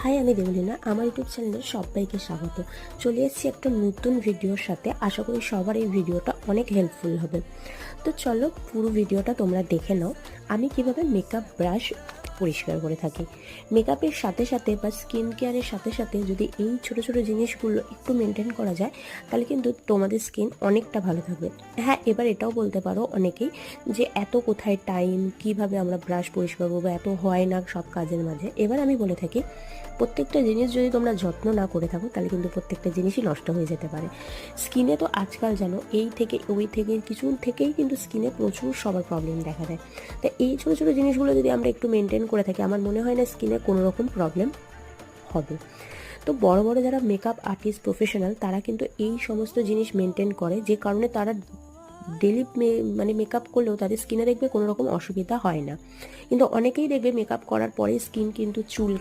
High, আমি দেবলীনা। আমার YouTube চ্যানেলে সবাইকে স্বাগত। চলে এসেছি একটা নতুন ভিডিওর সাথে। আশা করি সবার এই ভিডিওটা অনেক হেল্পফুল হবে। তো চলো পুরো ভিডিওটা তোমরা দেখে নাও আমি কিভাবে মেকআপ ব্রাশ পরিষ্কার করে থাকি। মেকআপের সাথে সাথে বা স্কিন কেয়ারের সাথে সাথে যদি এই ছোট ছোট জিনিসগুলো একটু মেনটেন করা যায়, তাহলে কিন্তু তোমাদের স্কিন অনেকটা ভালো থাকবে। হ্যাঁ, এবার এটাও বলতে পারো অনেকেই যে এত কোথায় টাইম, কিভাবে আমরা ব্রাশ পরিষ্কার করবো, এত হয় না সব কাজের মাঝে। এবার আমি বলে থাকি, প্রত্যেকটা জিনিস যদি তোমরা যত্ন না করে থাকো, তাহলে কিন্তু প্রত্যেকটা জিনিসই নষ্ট হয়ে যেতে পারে। স্কিনে তো আজকাল জানো, এই থেকে ওই থেকে কিছু থেকেই কিন্তু স্কিনে প্রচুর সবার প্রবলেম দেখা দেয়। তাই এই ছোটো ছোটো জিনিসগুলো যদি আমরা একটু মেনটেন করে থাকি, আমার মনে হয় না স্কিনে কোনো রকম প্রবলেম হবে। তো বড় বড় যারা মেকআপ আর্টিস্ট প্রফেশনাল, তারা কিন্তু এই সমস্ত জিনিস মেনটেন করে, যে কারণে তারা ডেলি মানে মেকআপ করলেও তাদের স্কিনে দেখবে কোনো রকম অসুবিধা হয় না। কিন্তু অনেকেই দেখবে মেকআপ করার পরে স্কিন কিন্তু চুলকায়।